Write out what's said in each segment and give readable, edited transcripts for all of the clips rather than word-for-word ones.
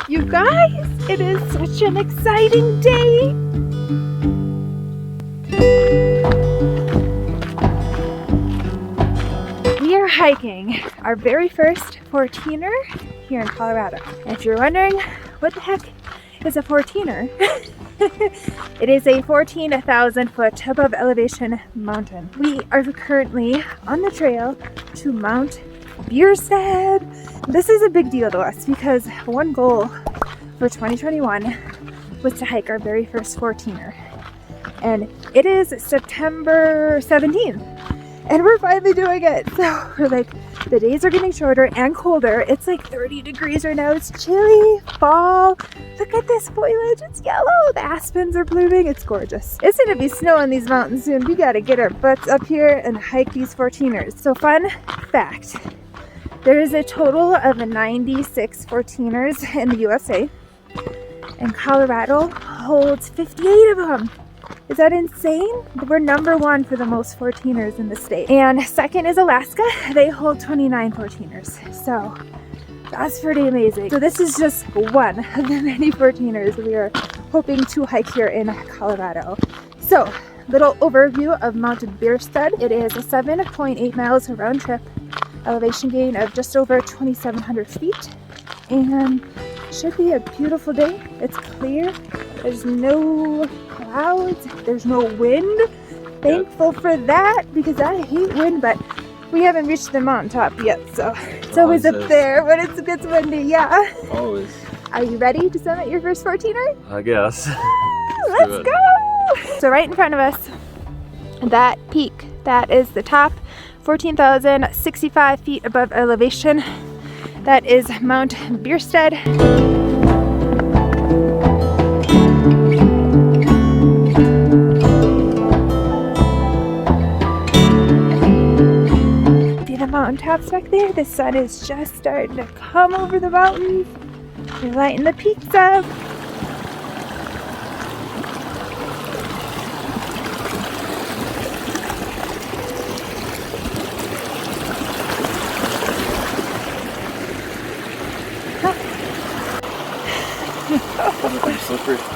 You guys, it is such an exciting day. We are hiking our very first 14er here in Colorado. And if you're wondering what the heck is a 14er, it is a 14,000 foot above elevation mountain. We are currently on the trail to Mount Bierstadt. This is a big deal to us because one goal for 2021 was to hike our very first 14er. And it is September 17th and we're finally doing it. So we're like, the days are getting shorter and colder. It's like 30 degrees right now. It's chilly, fall. Look at this foliage, it's yellow. The aspens are blooming, it's gorgeous. It's gonna be snow on these mountains soon. We gotta get our butts up here and hike these 14ers. So fun fact, there is a total of 96 14ers in the USA, and Colorado holds 58 of them. Is that insane? We're number one for the most 14ers in the state. And second is Alaska. They hold 29 14ers. So that's pretty amazing. So this is just one of the many 14ers we are hoping to hike here in Colorado. So, little overview of Mount Bierstadt. It is a 7.8 miles round trip, elevation gain of just over 2,700 feet, and should be a beautiful day. It's clear. There's no clouds. There's no wind. Thankful for that because I hate wind, but we haven't reached the mountaintop yet, so it's always up there when it gets windy. Yeah. Always. Are you ready to summit your first 14er? I guess. Let's go! So right in front of us, that peak, that is the top, 14,065 feet above elevation. That is Mount Bierstadt. See the mountaintops back there? The sun is just starting to come over the mountains. We're lighting the peaks up.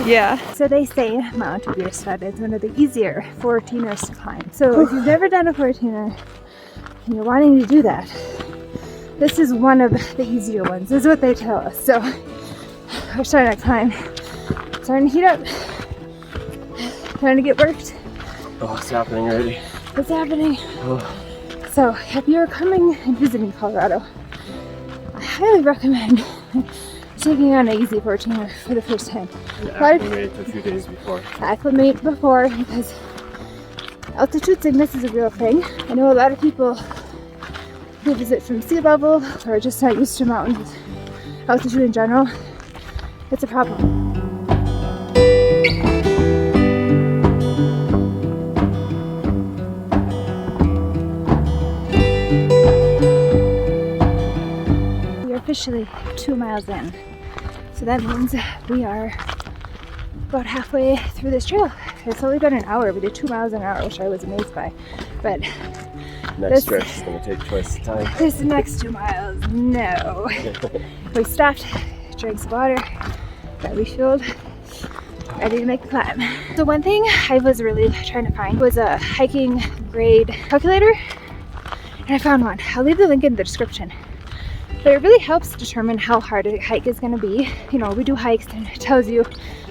Yeah. So they say Mount Bierstadt is one of the easier 14ers to climb. So if you've never done a 14er and you're wanting to do that, this is one of the easier ones, is what they tell us. So we're starting to climb, starting to heat up, starting to get worked. Oh, it's happening already. It's happening. Oh. So if you're coming and visiting Colorado, I highly recommend taking on an easy 14er for the first time. Acclimate a few days before. Acclimate before, because altitude sickness is a real thing. I know a lot of people who visit from sea level or are just not used to mountain altitude in general. It's a problem. We are officially 2 miles in. So that means we are about halfway through this trail. It's only been an hour. We did 2 miles an hour, which I was amazed by. But next stretch is going to take twice the time. This next 2 miles, no. We stopped, drank some water, got refueled, ready to make the climb. So one thing I was really trying to find was a hiking grade calculator, and I found one. I'll leave the link in the description. But it really helps determine how hard a hike is going to be. You know, we do hikes and it tells you,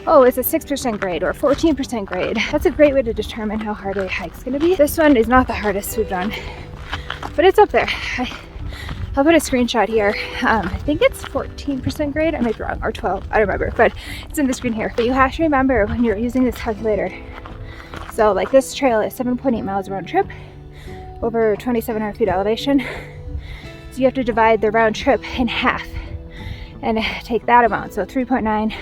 oh, it's a 6% grade or 14% grade. That's a great way to determine how hard a hike's going to be. This one is not the hardest we've done, but it's up there. I'll put a screenshot here. I think it's 14% grade. I might be wrong, or 12. I don't remember, but it's in the screen here. But you have to remember when you're using this calculator. So like this trail is 7.8 miles round trip, over 2,700 feet elevation. So you have to divide the round trip in half and take that amount. So 3.9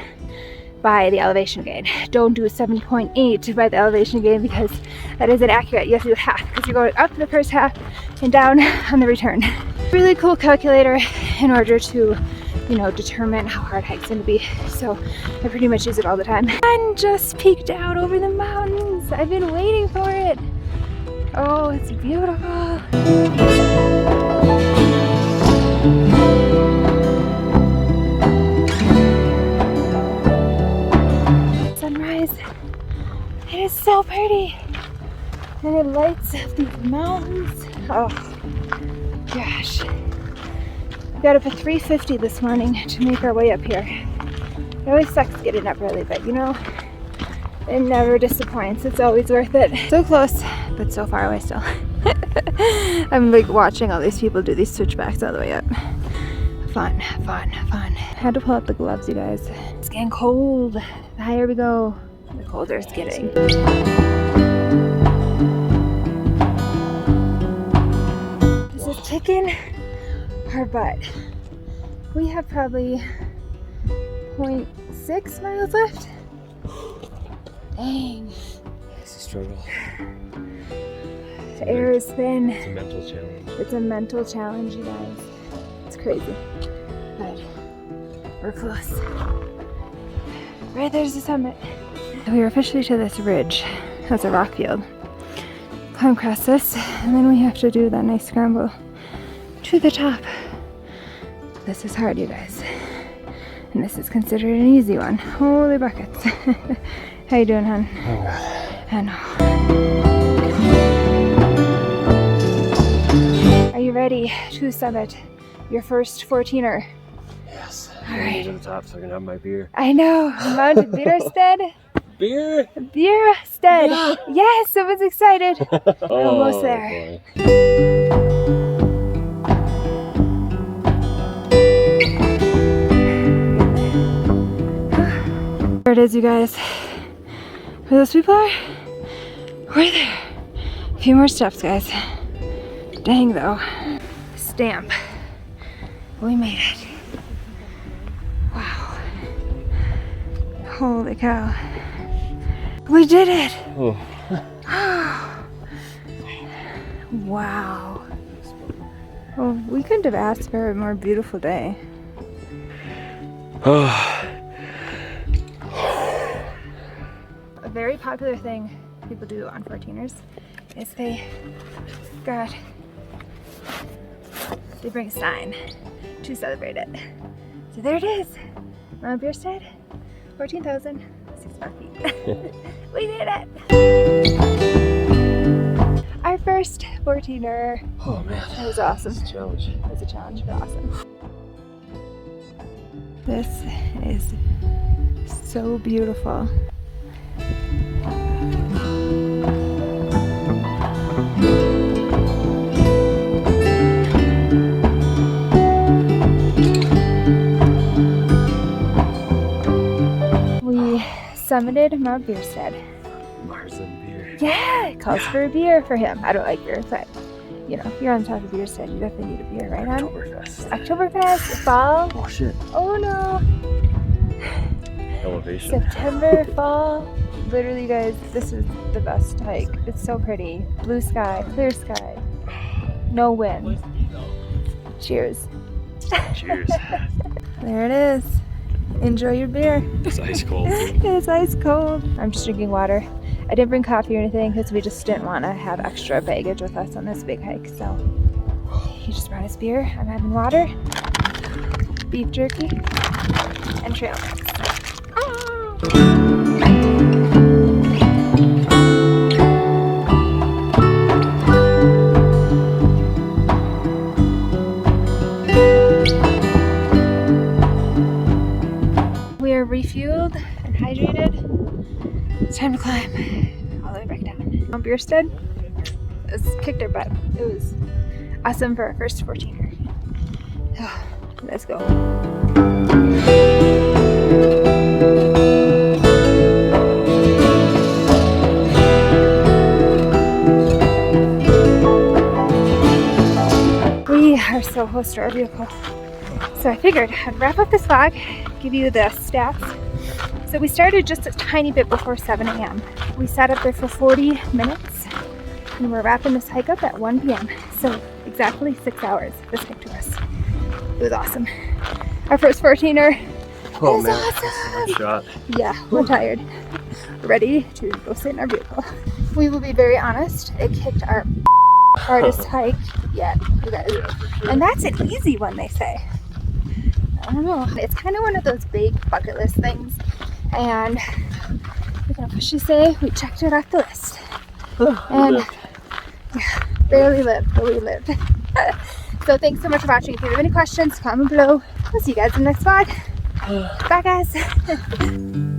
by the elevation gain. Don't do 7.8 by the elevation gain because that isn't accurate. You have to do half because you're going up the first half and down on the return. Really cool calculator in order to, you know, determine how hard hike's gonna be. So I pretty much use it all the time. And just peeked out over the mountains. I've been waiting for it. Oh, it's beautiful. so pretty. And it lights up these mountains. Oh gosh. We got up at 3:50 this morning to make our way up here. It always sucks getting up early, but you know, it never disappoints. It's always worth it. So close, but so far away still. I'm like watching all these people do these switchbacks all the way up. Fun, fun, fun. I had to pull out the gloves, you guys. It's getting cold. The higher we go, the colder it's getting. This is kicking our butt. We have probably 0.6 miles left. Dang. It's a struggle. The air is thin. It's a mental challenge. It's a mental challenge, you guys. It's crazy. But we're close. Right there's the summit. We are officially to this ridge. That's a rock field. Climb across this, and then we have to do that nice scramble to the top. This is hard, you guys. And this is considered an easy one. Holy buckets. How you doing, hon? Oh God. I know. Are you ready to summit your first 14er? Yes. All I'm right. to the top so I can have my beer. I know. Mount Bierstadt. Beer? Bierstadt. Yeah. Yes, I was excited. Oh, Almost there. boy. There it is, you guys. Where those people are? We're there. A few more steps, guys. Dang, though. Stamp. We made it. Wow. Holy cow. We did it! Oh. Wow. Well, we couldn't have asked for a more beautiful day. A very popular thing people do on 14ers is they bring a sign to celebrate it. So there it is, Mount Bierstadt, 14,600 feet. We did it! Our first 14er. Oh man. That was awesome. It's a challenge. It was a challenge, but awesome. This is so beautiful. We summited Mount Bierstadt. Mars and beer. Yeah, it calls for a beer for him. I don't like beer, but you know, you're on top of Bierstadt, you definitely need a beer, right, hon? Oktoberfest. Oktoberfest, fall. Oh shit. Oh no. Elevation. September, fall. Literally, you guys, this is the best hike. It's so pretty. Blue sky, clear sky, no wind. Cheers. Cheers. There it is. Enjoy your beer. It's ice cold. It's ice cold. I'm just drinking water. I didn't bring coffee or anything because we just didn't want to have extra baggage with us on this big hike. So he just brought us beer. I'm having water, beef jerky, and trail mix. We are refueled and hydrated. It's time to climb all the way back down. Mount Bierstadt, it's kicked our butt. It was awesome for our first 14er. Oh, let's go. We are so close to our vehicle. So I figured I'd wrap up this vlog, give you the stats. So we started just a tiny bit before 7 a.m. We sat up there for 40 minutes and we're wrapping this hike up at 1 p.m. So exactly 6 hours this took to us. It was awesome. Our first 14er. Oh was man. awesome. That's a good shot. Yeah, we're tired. Ready to go sit in our vehicle. We will be very honest, it kicked our hardest hike yet, you guys. And that's an easy one, they say. I don't know. It's kind of one of those big bucket list things, and can officially say we checked it off the list. And lived. yeah, barely lived, but we lived. So thanks so much for watching. If you have any questions, comment below. We'll see you guys in the next vlog. Bye guys.